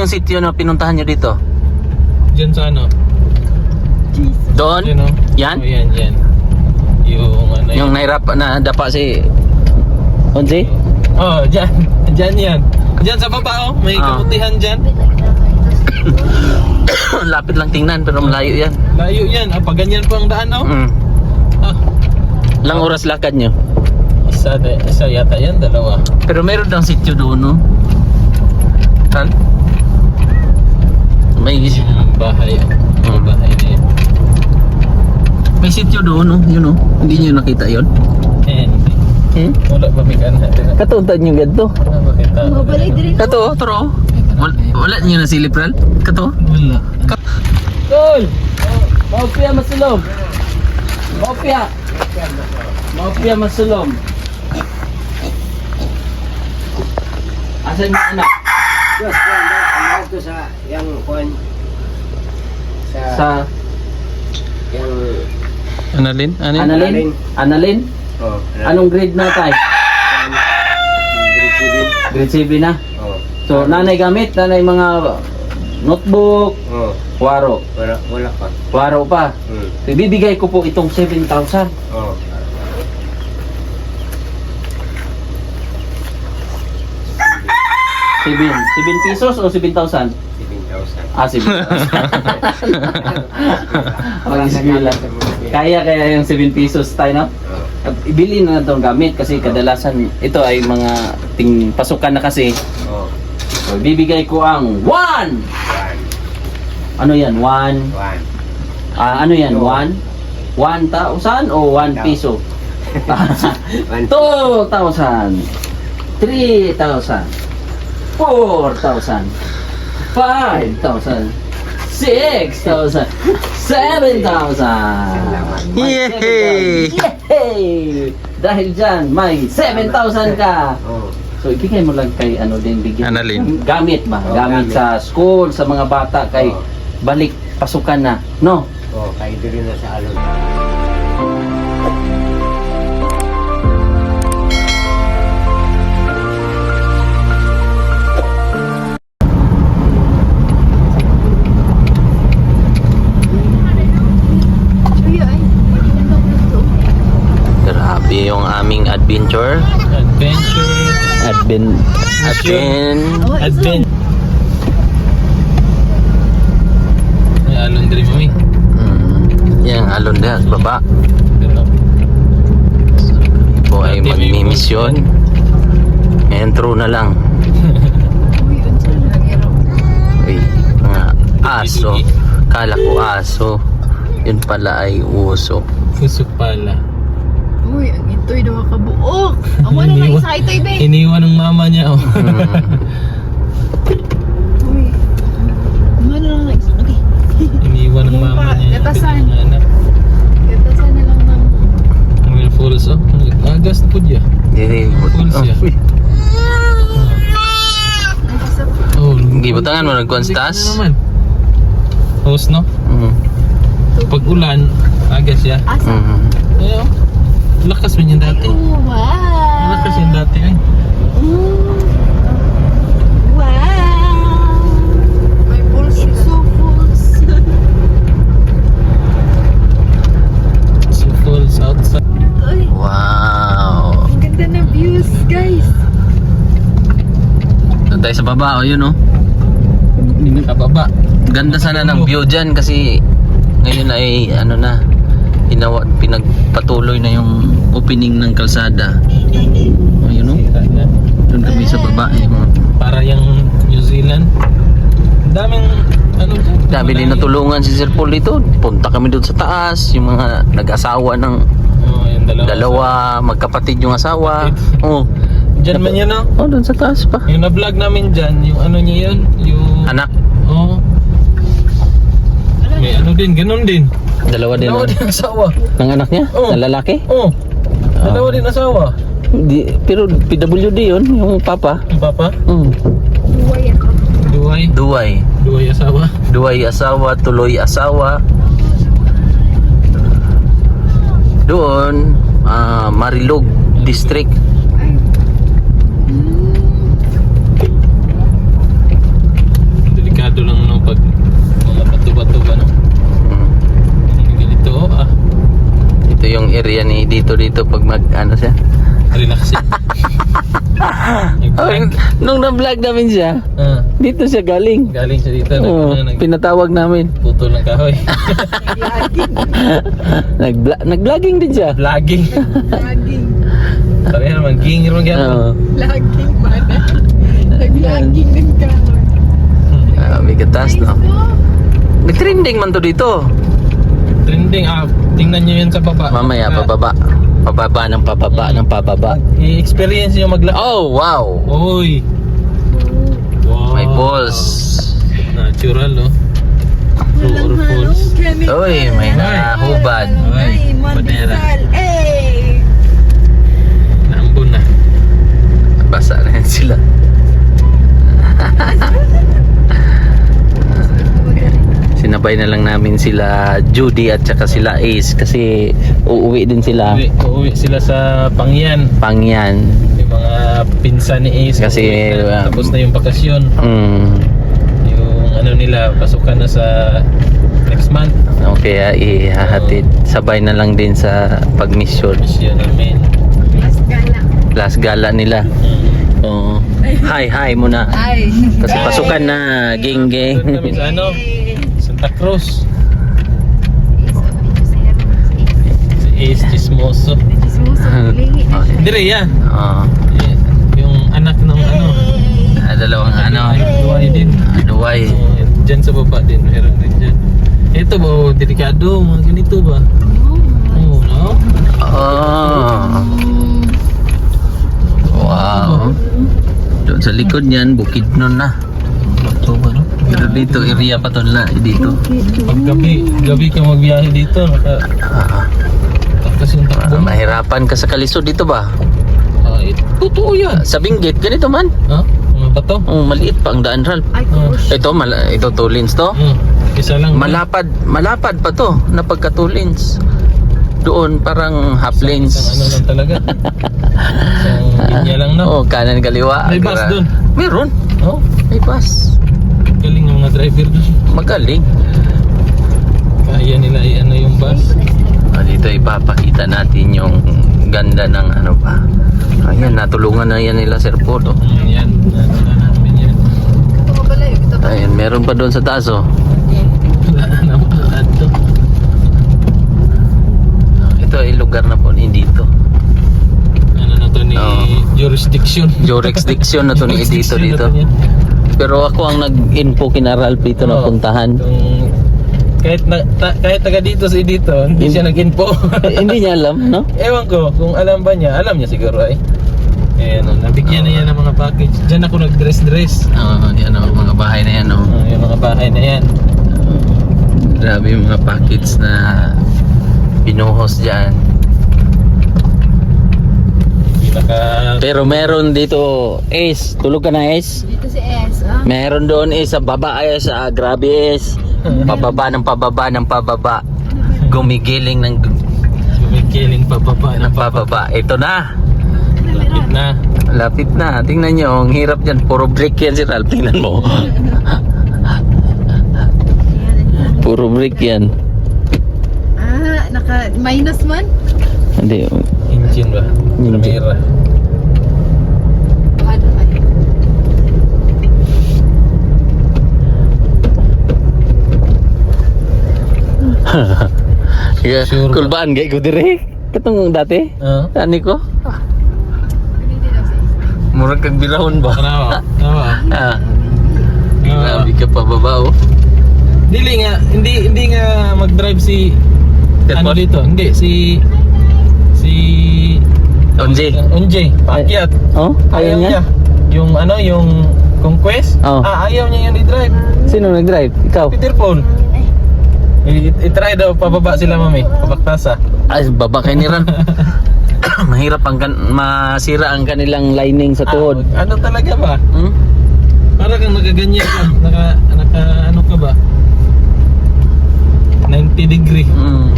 yung sitio na pinuntahan nyo dito? Diyan sa ano? Doon? Yan o. Yan? Oh, yan. Yung ano Yung nahirap na dapa si Onzi? Oh, dyan. Dyan yan. Dyan sa baba oh. May kabutihan dyan. Lapit lang tingnan pero malayo yan. Layo yan. Pag ganyan po ang daan oh. Ah. Ilang oras lakad nyo? Isa yata yan, dalawa. Pero meron daw sitio doon, no? Tal? May Bahay oh. Bahay na yan. may sitio doon, no? Yun, no? Hindi nyo nakita yun? Hindi. Wala pa may kanan. Katuntad nyo ganito. Wala ba kita? Mabalay din. Kato, turo. Wala nyo na silip, Ral? Kato? Wala. Tol! Maupya masulom! Maupya! Maupya masulom! Asan yung anak? Diyos, ano ito sa yung kuan Sa yung Analin? Annalyn? Annalyn? oh, Anong grade na tayo? Grade 7 na. oh, So, nanay gamit, nanay mga notebook, oh, waro. wala pa. Waro pa. So, ibibigay ko po itong 7,000. Oh, 7 pesos o 7,000? 7,000. Ah, 7,000. Pag-isbilan. Kaya yung 7 pesos tayo, no? Oh, At ibili na itong gamit kasi kadalasan ito ay mga pasukan na kasi. oh, So, bibigay ko ang 1! one, Ano yan? 1? one. Ano yan? Two. 1? 1,000 o 1 Two. piso? One. 2,000 3,000 4,000 5,000 6,000 7,000 Yehey! Yehey! Dahil dyan, may 7,000 ka. Oh, So, ibigay mo lang kay ano din, bigyan. Annalyn. Gamit ba? Oh, Gamit gamit. sa school, sa mga bata, kay Oh. balik pasukan na. No? oh, kayo din na sa alon. Grabe yung aming adventure. Adventure. Advent. Advent. May alon din mami. Yung alon na sa baba. Pero Po ay magmimisyon. Ngayon true na lang. Uy, mga aso. Kala ko aso. Yun pala ay uso. pusok pala. Uy, ang ito'y daw kabuok. Ang wala na isa ito'y, be. Iniwan ng mama niya oh. Uy, ang wala na isa. Okay. Iniwan ng mama niya. Gatasan. Anak. Gatasan na lang ng... May fulls oh. Agas na po diya. Fulls siya. Ay, kasap. Oh, Gibutangan mo nagkonstas? naman. Hose no? Pag ulan, agas siya. Asa? Ayo. Lakas man yan dati. Oh, wow. Lakas yan dati ay. Ooh. Wow. My balls are so full. So fulls outside. Uy, Wow. ang ganda na views, guys. Doon tayo sa baba, o yun o. Nakababa. Ganda sana ng view dyan kasi ngayon ay ano na, pinagpatuloy na yung opening ng kalsada. O yun o. Doon kami sa baba. Para yung New Zealand. Daming ano dyan. Dami din natulungan si Sir Paul dito. Punta kami doon sa taas. Yung mga nag-asawa ng Oh, yung dalawa, magkapatid yung asawa. Oh, Diyan man yun oh. oh doon sa taas pa. Yung na-vlog namin dyan, yung ano niya yun, yung... Anak, Oo. May ano din, ganun din. dalawa din Dalawa ang, din asawa. ng anak niya, Oh. na lalaki. Oo. Dalawa din asawa. Pero PWD yun, yung papa. Yung papa, Uy, ako. duway. Duway asawa. Duway asawa, tuloy asawa. Doon, Marilog District. Ay. dito pag mag ano siya. Relaxing. Oh, nung na-vlog namin siya, dito siya galing. Galing siya dito. Oo, pinatawag namin. Putol ng kahoy. Nag-vlogging din siya. Vlogging. Laging. Sabi naman, ging naman yan. Oo. Laging mana. Nag-laging din ka. May gatas, no? Nag-trending man to dito. Trending. Tingnan nyo yan sa baba. Mamaya, pababa. Pababa ng pababa ng pababa. I-experience nyo magla... Oh, wow! Uy! Wow! May balls. Natural, no? True or false? Uy, may nahubad. Ay, bandera. Eh! Naambon na. Basa na yan sila. Sinabay na lang namin sila Judy at saka sila Ace kasi uuwi din sila. Uuwi sila sa Pangyan. Pangyan. Yung mga pinsan ni Ace. Kasi, uuwi na. Tapos na yung bakasyon. Yung ano nila, pasukan na sa next month. Okay, ihahatid. Sabay na lang din sa pag-mission. Mission namin. Mas gala. Last gala nila. Oo. Hi muna. Ay. Kasi pasukan na, Doon geng. kami sa ano? Santa Cruz. Si Ace Chismoso. Dire yan. Oo. Yung anak ng ano. Dalawang ano. Duway din. Duway. Diyan sa baba din. Meron din dyan. Ito ba? Delikado. Mga ganito ba? Oo, no? Oh. Wow. Doon sa likod niyan, Bukidnon na. Ito ba, no? Pero dito, area pa to na, dito. Pag gabi ka magbiyahe dito, takas yung takbo. Mahirapan ka sa Kalisod dito ba? Totoo yan. Sa Benguet, ganito man. Ha? Mga bato? Oh, maliit pa ang daan, Ralph. Ay, kush. Ito 2 lanes to. Isa lang. Malapad pa to na pagka 2 lanes. Doon parang half lanes. Isang ano lang talaga. Isang linya lang, no? Oh, kanan kaliwa. May bus dun? Meron. Oh, May bus. galing ng mga driver dun. Magaling. Kaya nila ano yung bus. Dito ipapakita natin yung ganda ng ano pa. Ayan, natulungan na yan nila Sir Paul. Oh. Yan. Ano na namin yan. Ito pala yun. Ito pala. Ayan, meron pa doon sa taas oh. Wala na makaan to. Ito ay lugar na po, hindi dito. Ano na to ni Oo. jurisdiction. Jurisdiction na to ni Edito Jurisdiction na dito. to niya. Pero ako ang nag-info kina Ralph dito na Oo. puntahan. Kahit taga dito sa dito, hindi siya nag-info. Hindi niya alam, no? Ewan ko, kung alam ba niya, alam niya siguro ay. Ayan, nabigyan na yan ng mga package. Diyan ako nag-dress. Yan oh, mga bahay na yan oh. Yung mga bahay na yan. Grabe yung mga packets na pinuhos dyan. Pinaka... Pero meron dito, Ace. Tulog ka na, Ace? Dito si S, ah. Meron doon, Ace, sa baba, Ace. Grabe, Ace. Pababa ng pababa ng pababa. Gumigiling ng Sumikiling pababa ng pababa. Ito na. Lapit na. Lapit na. Tingnan nyo, ang hirap dyan. Puro brick yan si Ralph. Tingnan mo. Puro brick yan. Ah, naka-minus man? Hindi. Engine ba? Engine. Camera. Ano kayo? Yeah, Sure ba? kulbaan gay ko dire. Katong dati. Ani ko. Hindi daw si S. Murag kag bilahon ba? Tama. Ah. Grabe ka pa baba oh. Hindi nga mag-drive si ano Telepon? dito. Hindi si Onje. Onje, paakyat. Oh, ayaw niya. Yung ano, yung Conquest? Oh. Ayaw niya yung i-drive. Sino nag-drive? Ikaw? Peter Paul. I-try daw pababa sila mami, pabaktasa. Ay, baba kay ni Ran. Mahirap masira ang kanilang lining sa tuhod. Ano talaga ba? Hmm? Para kang nagaganyan ka, naka ano ka ba? 90 degree. Hmm.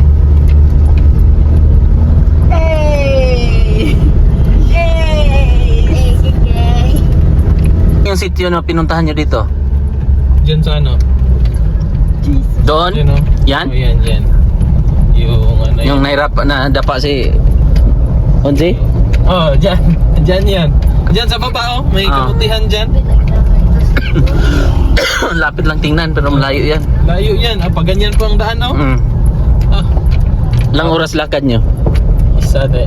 Hey! Hey! Yung sitio na pinuntahan nyo dito? Diyan sa ano? Doon? Yan o. Yan? Oh, yan. Yung ano Yung nahirap na dapa si Onse? Oh, dyan. Dyan yan. Dyan sa baba, oh. May Ah. kabutihan dyan. Lapit lang tingnan pero malayo yan. Layo yan. Ah, pag ganyan po ang daan, oh. Mm. Ah, Ilang oras lakad nyo?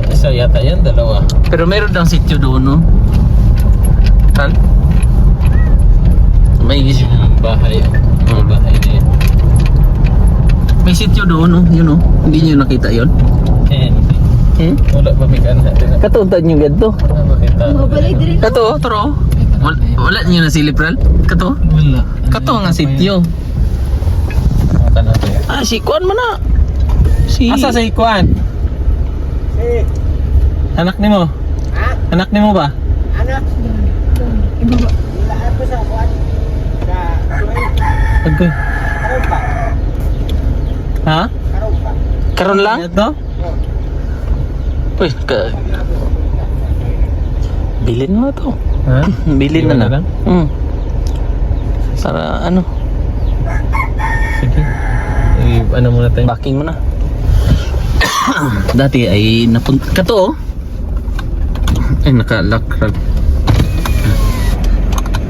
isa yata yan, dalawa. Pero meron daw sityo doon, no? Kan? May Yung bahay, oh. Yung bahay na yan. may sityo doon, no? Yun, no? Hindi nyo nakita yun? Eh, wala pa may kanan. Katuntad nyo ganito. Wala ba kita? Mabalay din. Kato, toro. Wala nyo na silipral? Kato? Wala. Kato nga sityo. Mata natin. Ah, si Kuan mo na. Si... Asa sa ikuan? Anak ni mo? Ha? Anak ni mo ba? Anak, Ibaba. lahat ko sa kuwan. Sa tuwing. Agay. Karoon pa. Ha? Karoon pa. Karon lang? Ito? Uy, bilin mo to. Ha? Bilin Iwan na na na. lang? Para ano, Sige. Ano muna tayo? backing mo na. Dati ay napunta. Kato, oh. Ay, naka-lock.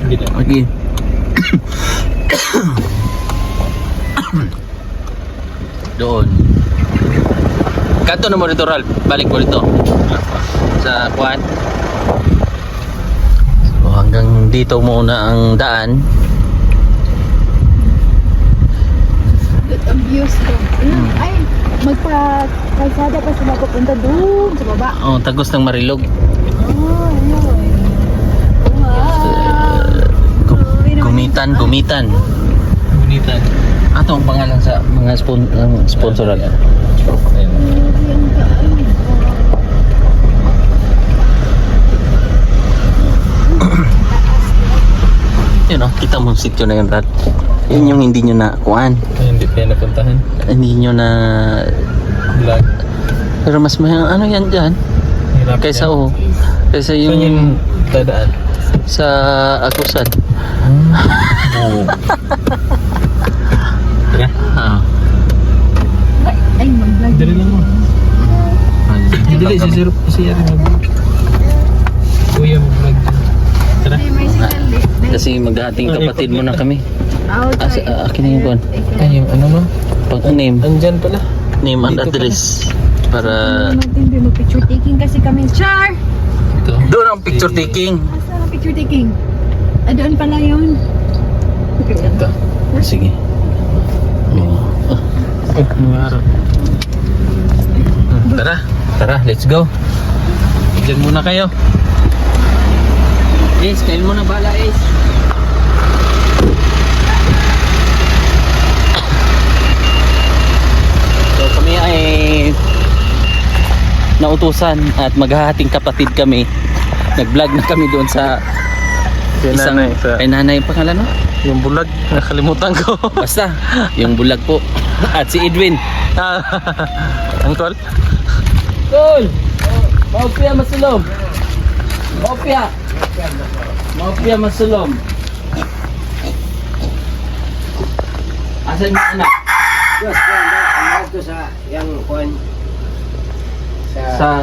Hindi na. Okay. Doon. Kato na mo dito, Ralph. Balik mo dito. Sa kuwan. So, hanggang dito muna ang daan. Good ang views ko. Ay, magpa-kalsada pa sila papunta doon sa baba. Oh, tagos ng Marilog. Oh, ayun. Wow. Gumitan. Bunitan. Ato ang pangalan sa mga sponsor. Ayun. Yun, oh, kita mo yung sityo na yun, Rad. Yun yung hindi nyo na kuhan. Ay, hindi pa yan napuntahan. Hindi nyo na... Vlog. Pero mas may ano yan dyan. Hirap Kaysa yan. oh. Kaysa Saan yung yung dadaan? sa Agusan. Oo. Tara. Ah. Ay, mag-vlog. Dali lang mo. Dali, si Yari mag-vlog. Kuya mag-vlog. Tara. Ay, may signal eh. Kasi maghahating kapatid mo na kami. Akin na yung kuhan. Ay, yung ano no? Pag name. Andyan pala. Name and Dito address. Para... Matindi mo picture taking kasi kami. Char! Ito. Doon ang picture taking. Asa ang picture taking? Ah, doon pala yun. Ito. Sige. Oh. Oh, mga araw. Tara. Tara, let's go. Diyan muna kayo. Ace, kain mo na bala, Ace. So kami ay nautusan at maghahating kapatid kami. Nag-vlog na kami doon sa Kay nanay, sa- kay nanay pangalan no? Yung bulag, nakalimutan ko. Basta, yung bulag po. At si Edwin. Angkol? Tol! Maupia masulom. Maupia. Maupia masulom. Asan yung anak? Diyos, kuwan ba? Lahat ko sa yung kuwan. Sa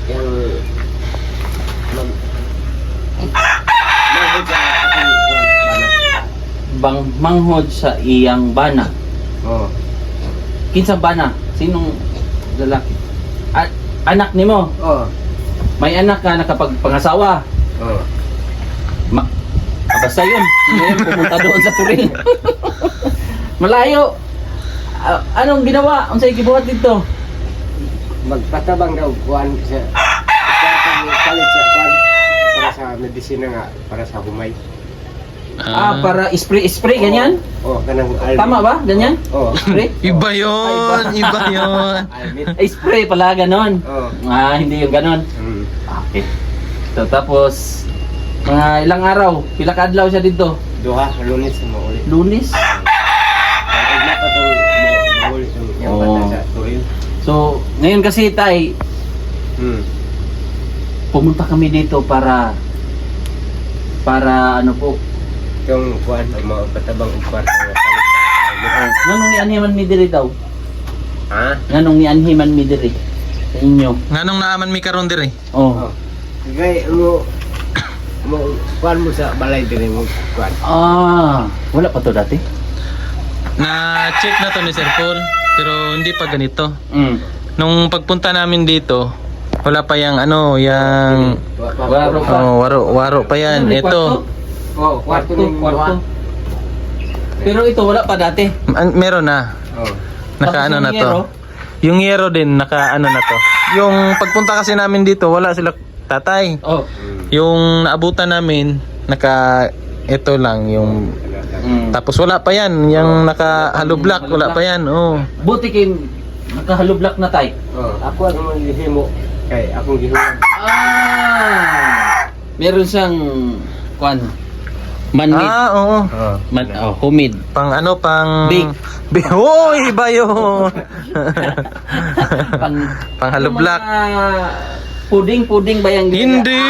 Yung manghod sa aking kuwan. Bana. manghod sa iyang bana. Oo. Kinsa bana? Sinong lalaki? Anak nimo. Oo. May anak ka nakapagpangasawa. Oo. Basta yun. Ngayon pumunta doon sa Turing. Malayo. Anong ginawa? Unsay gibuhat dito? Magpatabang daw kuwan sa kalit sa kuwan para sa medisina nga, para sa humay. Para spray ganyan? Oh, kanang Tama ba? Ganyan? Oh. Spray? Iba yun! Iba yun! Almit. Ay, spray pala ganon. Oh. Hindi yung ganon. Mm. Okay. So, tapos mga ilang araw, pila ka adlaw siya dito? Duha, Lunes mo ulit. Lunes. Ang igla pa itong maulit yung Oo. bata sa Turil. So, ngayon kasi tay, pumunta kami dito para ano po, Yung kuwan, ang mga patabang kwarto nga kalit sa almit. nganong ni anhiman mi diri daw? Ha? Nganong ni anhiman mi diri? inyo. Nganong naaman mi karon dire? Oh. Kay mo kuan mo sa balay dire mo kuan. Wala pa to dati? Na check na to ni Sir Paul, pero hindi pa ganito. Mm. Nung pagpunta namin dito, wala pa yang ano, yang Waro pa. waro pa yan. Ano, may Ito. Oh, kwarto ning Kwarto. Pero ito wala pa dati. Meron na. Oh. Naka ano Tapos na yung to. yero? Yung yero din naka ano na to. Yung pagpunta kasi namin dito, wala sila tatay. Oh. Yung naabutan namin, naka ito lang yung tapos wala pa yan, yung naka hollow block, wala pa yan. Oh. Buti kay nakahalublak na tay. Oh, ako ang gihimo kay akong gihuman. Meron siyang kwan. Manmade. Oo. Homemade. Pang ano, pang Bake. Hoy, iba yun. Pang Pang hollow block. Puding ba yung Hindi.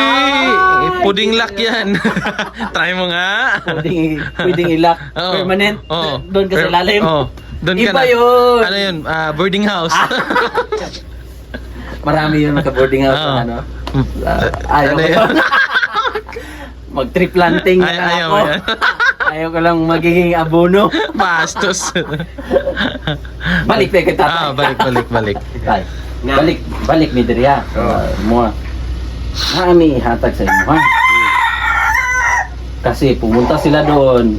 Puding lock yan. Try mo nga. Pwedeng ilak. Oo. Permanent. Oo. Doon ka sa lalim. Oo. Doon ka Iba na. yun. Ano yun? Boarding house. Marami yun naka-boarding house. Oo. Ano? Ayaw Ano ko yun? yun. Mag-trip planting na lang Ayaw ako. mo yan. Ayaw ko lang magiging abono. Bastos. Balik tayo kay tatay. Balik. Tay, balik mi diri ha. Mo. Nami hatag sa inyo ha. Kasi pumunta sila doon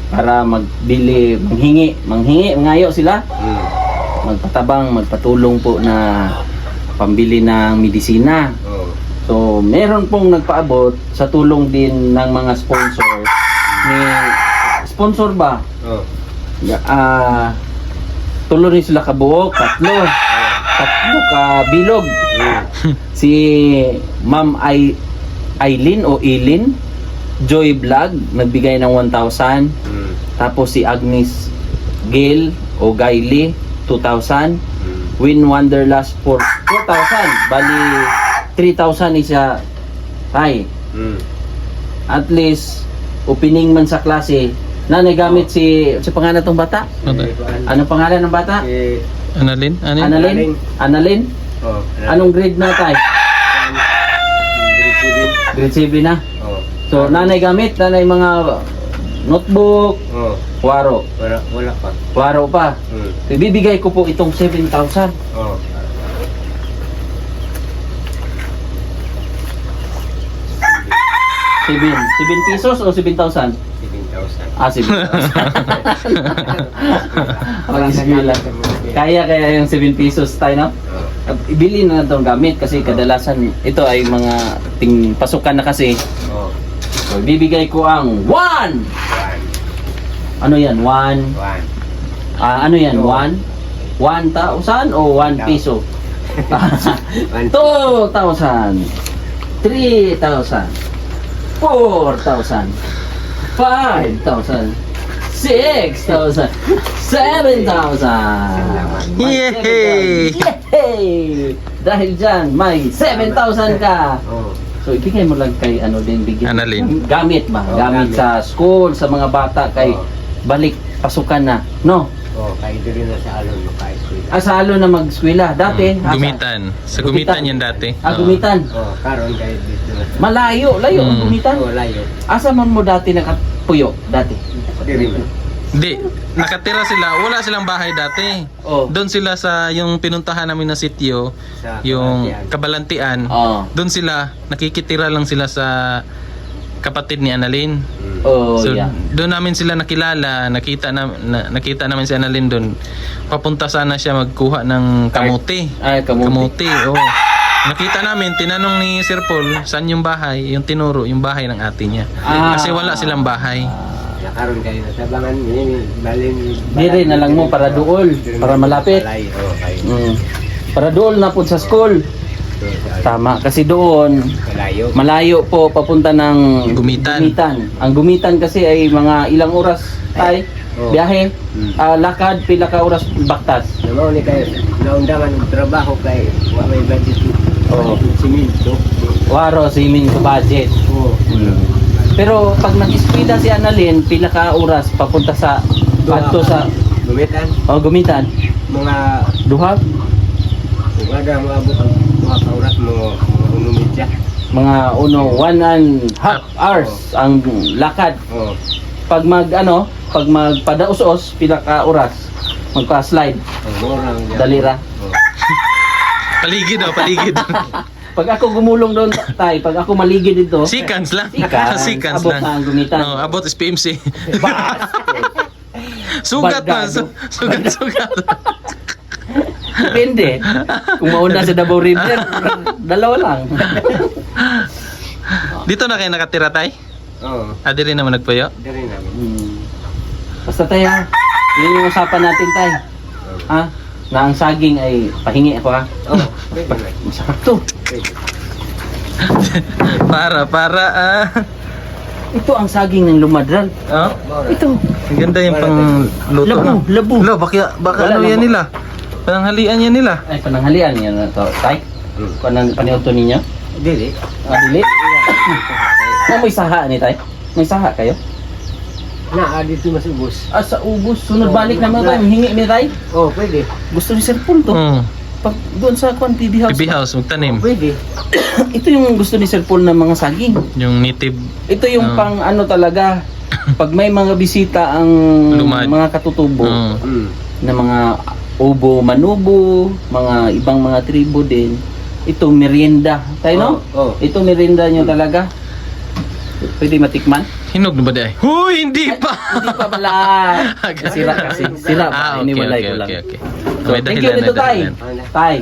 para magbili, manghingi, ngayo sila. Magpatulong po na pambili ng medisina. Oh. So, meron pong nagpaabot sa tulong din ng mga sponsor ni sponsor ba? Oh. Tulo rin sila kabuok, tatlo ka bilog. Si Ma'am Aileen o Eileen Joy Vlog nagbigay ng 1,000. Tapos si Agnes Gail o Gaily 2,000. Win Wanderlust for 4,000. Bali 3,000 isa tay. At least opening man sa klase na nagamit si pangalan tong bata. Anong pangalan ng bata? Annalyn? Annalyn? Oh. Anong grade na tay? Grade 7 na. Oh. So nanay gamit, nanay mga notebook, Oh. waro. Wala pa. Waro pa. So, ibibigay ko po itong 7,000. Oh. 7 pesos o 7,000? 7,000. 7,000. Pag-isip lang. Kaya yung 7 pesos tayo, no? Oh. At ibili na itong gamit kasi kadalasan ito ay mga pasukan na kasi. Oh. So, bibigay ko ang 1! 1. Ano yan? 1? 1. Ano yan? 1? 1,000 o 1 peso? 2,000 3,000 4,000 5,000 6,000 7,000 Yay! Yay! Dahil dyan, may 7,000 ka. Oh. So, ibigay mo lang kay ano din, bigyan. Annalyn. Gamit ba? Oh, Gamit gamit. sa school, sa mga bata, kay Oh. balik pasukan na. No? Oh, kay diri na sa alon mo kay school. Asalo na mag-eskwela. Dati, asa? Gumitan. Sa gumitan yan dati. Gumitan. Oh, karon kay dito na. Malayo, layo ang gumitan. Oh, layo. Asa man mo dati nakapuyo? Dati. Diri man. Hindi, nakatira sila. Wala silang bahay dati. Oh. Doon sila sa yung pinuntahan namin na sitio, Sa yung Kabalantian. Kabalantian. Oh. Doon sila, nakikitira lang sila sa kapatid ni Annalyn. Oh, So yeah. doon namin sila nakilala, nakita namin si Annalyn doon. Papunta sana siya magkuha ng kamote. Ay, kamuti. Kamote, oh. Nakita namin, tinanong ni Sir Paul, saan yung bahay? Yung tinuro, yung bahay ng ate niya. Kasi wala silang bahay. Nakaroon kayo na sabangan ni balin. Dire na lang mo para duol, para malapit. Balay. Oh, kay. Para duol na po sa school. Tama, kasi doon Malayo. malayo po papunta ng Gumitan. Ang Gumitan kasi ay mga ilang oras tay Oh. biyahe. Lakad pila ka oras baktas. Namo ni kay naundangan og trabaho kay wa may budget. Oh. Siminto. Waro simin ko budget. Oh. Pero pag nag-eskwela si Annalyn, pila ka oras papunta sa adto sa Gumitan Gumitan. mga Duha Kung ada mo abot ang mga kaurat mo, unumidya. Mga 1.5 hours ang lakad. Oo. Pag magpadaos-os, pila ka oras magpa-slide, Murang yan. dalira. Paligid daw, paligid. Pag ako gumulong doon, tay, pag ako maligid dito, Seconds lang. Seconds. Seconds Abot lang. na ang gumitan. Oh, abot is PMC. Bastos. Sugat na. Bargado. Sugat. Depende. Kung mauna sa Davao River, dalawa lang. Dito na kayo nakatira, tay? Oo. Adi rin naman nagpuyo? Di rin namin. Basta tayo, yun yung usapan natin tay. Ha? Na ang saging ay pahingi ako ha. Oo. Pwede na. Masarap to. Pwede. Para Ito ang saging ng lumadral. Oh, Mura. Ito. ang ganda yung pang luto Labu, na. labu. Lo, baka Wala ano na yan ba? nila? Pananghalian yan nila. Ay, pananghalian yan na to. Tay, paniuto ninyo? Dili. Dili? May saha ni tay? May saha kayo? Na, dito masubos. Sa ubos. Sunod balik naman tayo. Hingi ni tay. Oo, pwede. Gusto ni Sir Paul to. Pag doon sa PB House. PB House, magtanim. Pwede. Ito yung gusto ni Sir Paul ng mga saging. Yung native. Ito yung pang ano talaga. Pag may mga bisita ang Lumad. mga katutubo Mm. na mga ubo, manubo, mga ibang mga tribo din. Ito merienda. Tayo no? Oo. Ito merienda nyo talaga. Pwede matikman? Hinog na ba di ay? Huy, hindi pa! Hindi pa pala. Sira kasi. Sira pa. Iniwalay ko lang. Okay. So, thank you dito, Tay. Tay.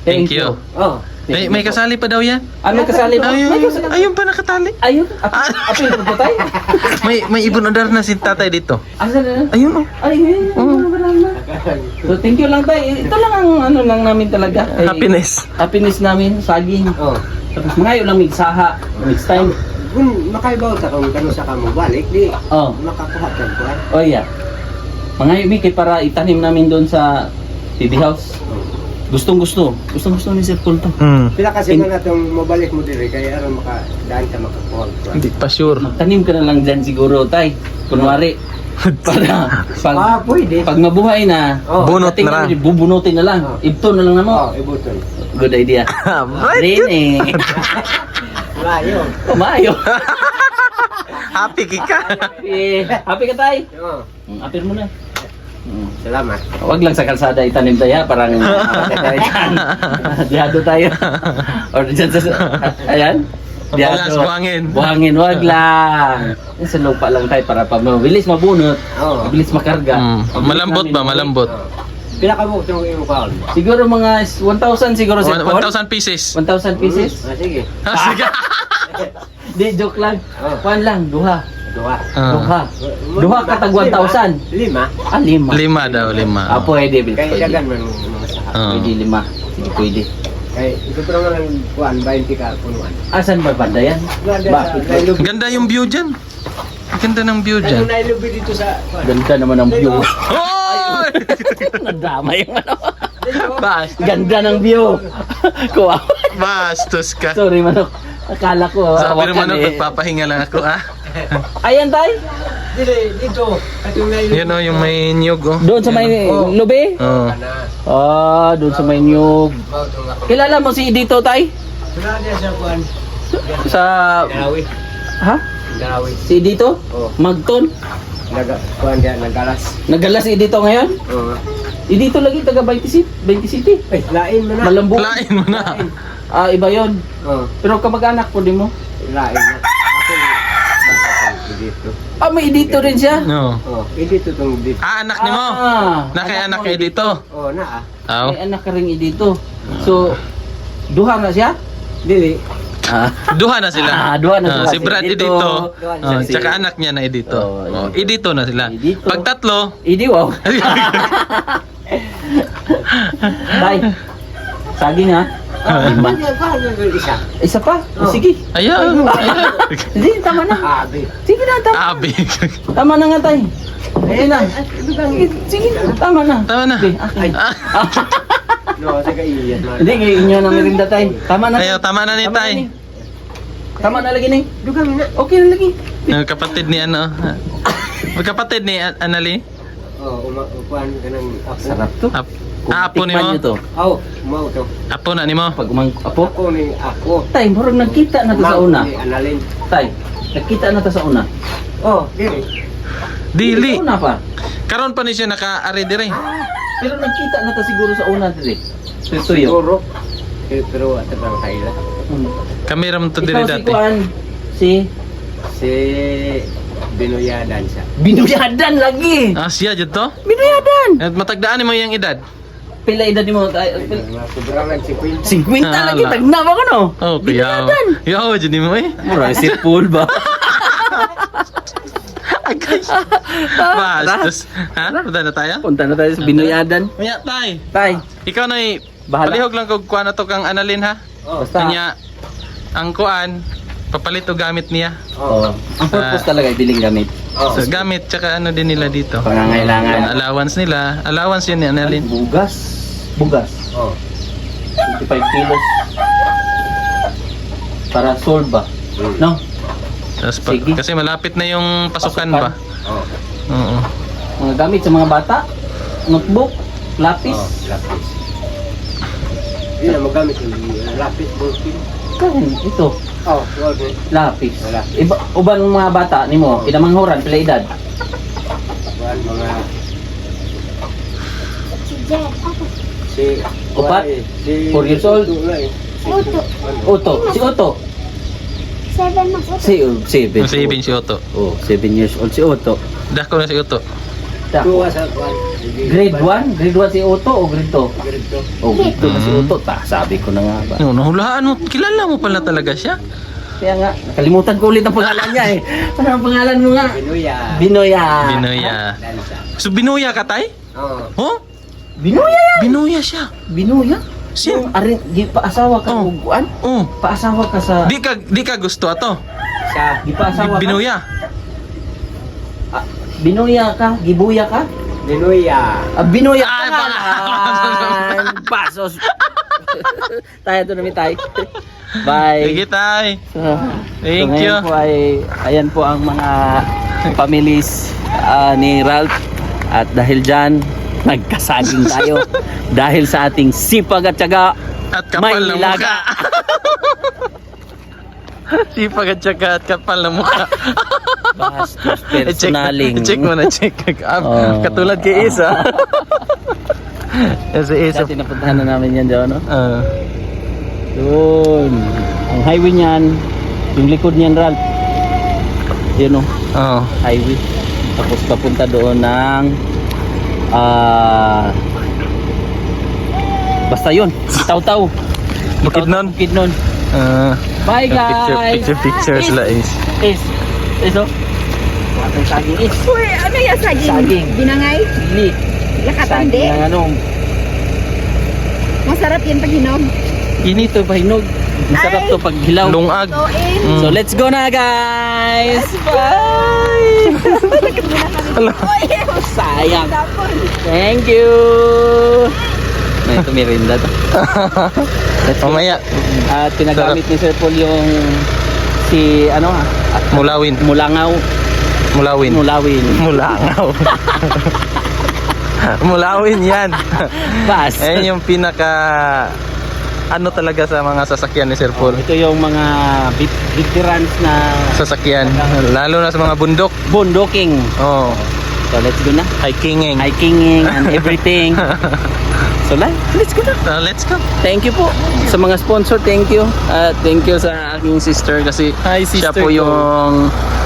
Thank you. Oh. May kasali pa daw yan? May kasali ba? Ayun, May kasali. ayun pa nakatali. Ayun. Apil po, Tay. May ibon order na si tatay dito. Asan na? Ayun oh. Ayun. Wala na. So, thank you lang, Tay. Ito lang ang ano lang namin talaga. Eh, Happiness. Happiness namin. Saging. Oh. Tapos ngayon lang migsaha. Next time. Kung makaibaw ta kung kano sa kamo balik, di Oh. makakuha ka ko. Oh, yeah. Mga ibig para itanim namin doon sa PB House. Gustong gusto ni Sir Paul to. Pila kasi man natong mabalik mo diri kay aron makadaan ka makakuha ko. Hindi pa sure. Tanim ka na lang dyan siguro, Tay. Kunwari. Para Pwede. pag mabuhay na, Oh. Bunot dating na lang. bubunutin na lang. Oh. Ibto na lang na mo. Oh, ibuton. Good idea. Right. Din eh. Layo. Kumayo. Happy kika. Happy ka, Tay? Oh. Apir mo na. Salamat. Huwag lang sa kalsada itanim tayo, parang dihado tayo. Or dyan sa... Ayan. Bukas, buhangin. Buhangin, wag lang. Sa lupa lang tayo para pag mabilis mabunot, Oh. mabilis makarga. Mabilis Malambot namin ba? mabuhay. Malambot. Pila ka mo itong iyong kaon? Siguro mga 1,000 siguro Sir Paul. 1,000 pieces. 1,000 pieces? Sige. Sige. Di, joke lang. Oh. Kuan lang, duha. Duha. Duha. Duha katag 1,000. 5. Lima. 5 daw, 5. Pwede, Bill. Kay Pwede. dagan man mga saha. Pwede, 5. Sige, pwede. Kay ito pa naman ang kuan 20 ka punuan. Asan ba banda yan? Bakit? Ganda yung view dyan. Ganda ng view Ano dyan. nailubi dito sa kuan? Ganda naman ang view. Hoy! Nadama yung ano. Bas. Ganda ng view. Kuha. Bastos ka. Sorry, manok. Akala ko. Sabi naman hawakan ako, magpapahinga lang ako ah. Ayan, Tay. Dito. At yung nailubi. Yan o, yung may niyog oh. Doon sa may lube? Oh. Doon sa may nyug. Kilala mo si Dito, Tay? Wala niya sa kuan. Sa... Garawi. Ha? Garawi. Si Dito? Oh. Magton? Kuan dia nagalas. Nagalas si Dito ngayon? Oo. Dito lagi taga 20 City. Ay, lain mo na. Malambo. Lain mo na. Iba yon. Oo. Pero kamag-anak po din mo. Lain na. Ako dito. May dito rin siya. No. Oh, dito tong dito. Anak ni mo. Nakay anak kayo dito. Oh, na Aw. May anak ka rin dito. So, duha na siya? Dili. Duha na sila. Duha na sila. Si Brad Dito. edito. Si- Tsaka anak niya na edito. Oh, Edito na sila. Edito. Pag tatlo, Idi, wow. Tay, saging ha? Lima. Isa. Isa pa? Oh. Sige. ayan. Hindi, tama na. Abi. Sige na, tama. Abi. Tama na nga, Tay. Sige na. Sige na, tama na. Tama na. Okay, akin. No, sa kaiyan. Hindi, ngayon inyo na merinda, Tay. Tama na. Ayaw, tama na ni Tama Tay. ni. Tama na lagi ni. Dugang na. Okay na lagi. Yung kapatid ni ano. Magkapatid ni Anali. Oh, kuan kanang Sarap to. Kung Apo ni tikman mo? nyo to. Oh, mau to. Apo na ni mo? Pag apo. Ako ni ako. Tay, murag nagkita na to sa Mau una. ni Analin. Tay, nagkita na to sa una. Oh, dili. Dili. Sa una pa. Karon pa ni siya naka-ari dire. Pero nagkita na to siguro sa una dire. Tuyo. Siguro. Pero at ang kaila. Kami ram to dire Ikaw si dati. Kuan, si Si Binoyadan siya. Binuyadan lagi. Ah, siya jud to? Binuyadan. At matagdaan ni mo yung edad. Pila edad mo? Mga sobrang nag-50. 50 lagi, Hala. tagnama ka no? Oh, kuya. Yaw, jud ni mo eh. Mura, si Paul ba? Bastos. Ha? Punta na tayo? Punta na tayo sa Binuyadan. Maya, tay. Tay, Ikaw na Bahala. palihog lang kung kuha na to kang Analin ha. basta. Kanya, ang kuan, papalit o gamit niya. Oh. Ang purpose talaga ay biling gamit. Oh. So, gamit, tsaka ano din nila dito. Pangangailangan. Allowance nila. Allowance yun ni Analin. Bugas. Bugas. Oh. 25 kilos. Para solve ba? No? Tapos Sige. kasi malapit na yung pasukan Pasukan. pa. Oh. Oo. Mga gamit sa mga bata. Notebook. Lapis. Oh, lapis. Hindi na magamit yung lapis, ballpen. Karon, ito. Oh, okay. Lapis. Wala. Iba, uban mga bata ni mo, pinamanghuran, pila edad. Kuan mga si Upat? si 4 years old? Otto. Si Otto. 7 months. Si 7. Masibin si Otto. Oh, 7 years old si Otto. Dako na si Otto. Tuwa sa kuan. Grade 1? Grade 1 si Otto o grade 2? Grade 2. Oh, grade 2 na si Otto. Sabi ko na nga ba. No, nahulaan mo. Kilala mo pala talaga siya. Kaya nga, nakalimutan ko ulit ang pangalan niya eh. Ano ang pangalan mo nga? Binuya. Binoya. Binoya. Dansa. So, binuya ka, tay? Oh. Oh? Binoya yan. Binuya siya. Binoya? Siya? Yung aring, paasawa ka Oh. uguan? Oh. Paasawa ka sa... Di ka gusto ato. Sa Paasawa ka? Binuya. Ah, Binoya ka? Gibuya ka? Binuya. Binoya ka Ay, nga. baka- Pasos. Tayo to namin tayo. Bye. Sige, tay. Thank So, you. ngayon po ayan po ang mga families ni Ralph. At dahil dyan, nagkasaging tayo. Dahil sa ating sipag at tiyaga, At kapal may na nilaga. mukha. Sipag at saka at kapal na mukha. Bastos personaling. I-check mo na, check. Oh. Katulad kay Isa. Si Isa. Dati napuntahan na namin yan dyan, no? Ah. Yun. Ang highway niyan, yung likod niyan, Ralph. Yun, no? Oo. Highway. Tapos papunta doon ng basta yun, Taw-Taw. Bukidnon? Bukidnon. Ah. Bye guys. Picture sila is. Is oh. Watang saging is. Uy, ano yung saging? Saging. Binangay? Sili. Lakatandi? Saging ng ano. Masarap yan pag hinog. Ginito pa hinog. Masarap Ay. to pag hilaw. Lungag. So, in. Mm. So let's go na guys. Bye. Sayang. Tapos. Thank you. May tumirinda to. Let's go. Mamaya. At pinagamit ni Sir Paul yung si ano Mulawin. Mulangaw. Mulawin. Mulawin. Mulangaw. Mulawin yan. Bas. Ayan yung pinaka ano talaga sa mga sasakyan ni Sir Paul. Ito yung mga veterans na Sasakyan. Lalo na sa mga bundok. bondoking. Oh. So let's go na. Hikinging. Hikinging and everything. So let's go na. Let's go. Thank you po sa mga sponsor. Thank you. Thank you sa aking sister kasi Hi, siya sister po ko. yung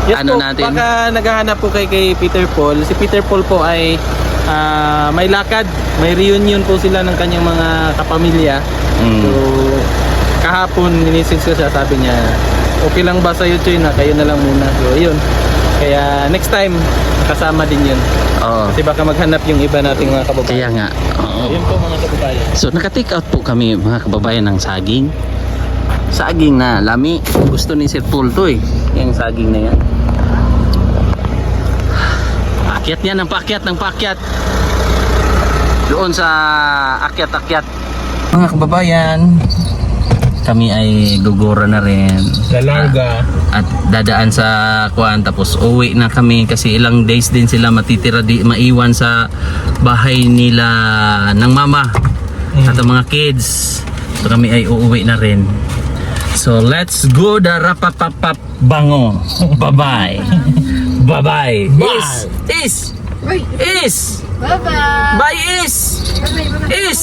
Yes ano po, natin. baka naghahanap po kay Peter Paul. Si Peter Paul po ay may lakad, may reunion po sila ng kanyang mga kapamilya. So kahapon minisis ko siya, sabi niya okay lang ba sa YouTube na kayo na lang muna. So yun. Kaya next time kasama din yun. Oo. Kasi baka maghanap yung iba nating mga kababayan. Kaya nga. Oo. Yun po mga kababayan. So naka-take out po kami mga kababayan ng saging. Saging na lami. Gusto ni Sir Paul to eh. Yung saging na yan. Paakyat yan ng paakyat. Doon sa akyat-akyat. Mga kababayan, kami ay gugura na rin. Lalarga. At dadaan sa kuan, tapos uwi na kami kasi ilang days din sila matitira maiwan sa bahay nila ng mama at ang mga kids. So kami ay uuwi na rin. So let's go the rapapapap bango. Bye-bye. Bye-bye. Is. Bye-bye. Bye is. Is.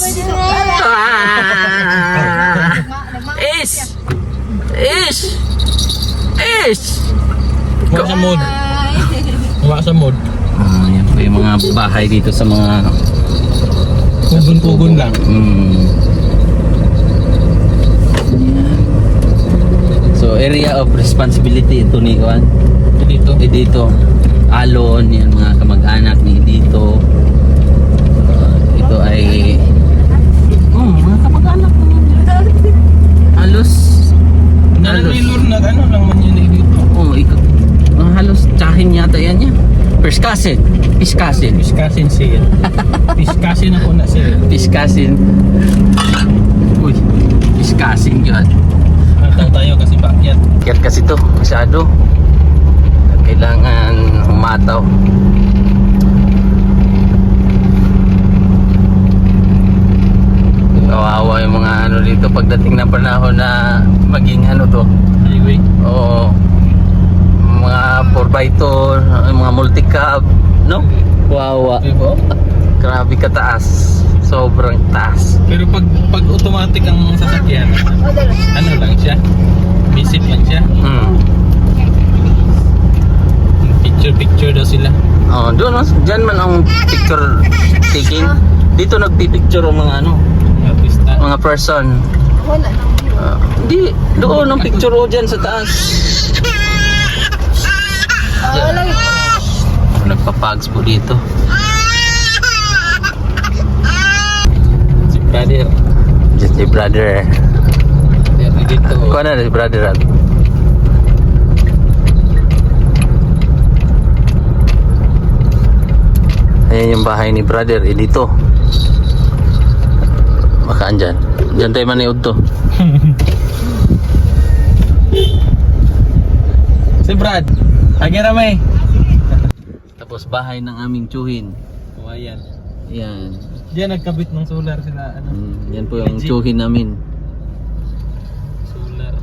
Is. Wala sa mood. Wala sa mood. Yan po yung mga bahay dito sa mga Kugun-kugun lang. So area of responsibility ito ni Juan. Dito. Dito Alon, yan mga kamag-anak ni dito. Ito ay mga kamag-anak halos Nalalilor na ano lang man yun dito. halos tsahin yata yan niya. First cousin. Piskasin siya. Piskasin ako na siya. Piskasin. Uy, piskasin yun. Hatang tayo kasi pakyat. Kaya kasi to, masyado. Kailangan humataw. Kawawa yung mga ano dito pagdating ng panahon na maging ano to. Highway. Oo. Mga 4x2, mga multi-cab, no? Wawa. Diba? Grabe kataas. Sobrang taas. Pero pag automatic ang sasakyan, ano lang siya? Visit lang siya. Picture daw sila. Oh, doon diyan man ang picture taking. Dito nagpi-picture ang mga ano, Artista. mga person. Wala nang view. Di, doon ang picture o dyan sa taas. Wala yun. Nagpapags po dito. Si brother. Just si brother. Yan dito. Kuha na si brother. Ayan yung bahay ni brother. Dito. Baka andyan. Diyan tayo maniod to. Si Brad. Agira may. Tapos bahay ng aming tsuhin. Oh, ayan. Yan. Diyan nagkabit ng solar sila. Ano? Yan po yung tsuhin namin. Solar.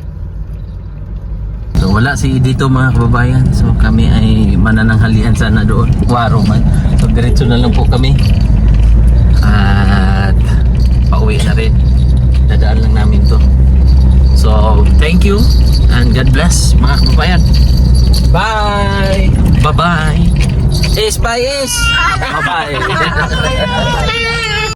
So wala si dito mga kababayan. So kami ay manananghalian sana doon. Waro man. So diretso na lang po kami. At pauwi na rin. Dadaan lang namin to. So thank you and God bless mga kababayan. Bye! Bye bye. Is bye is. Bye bye.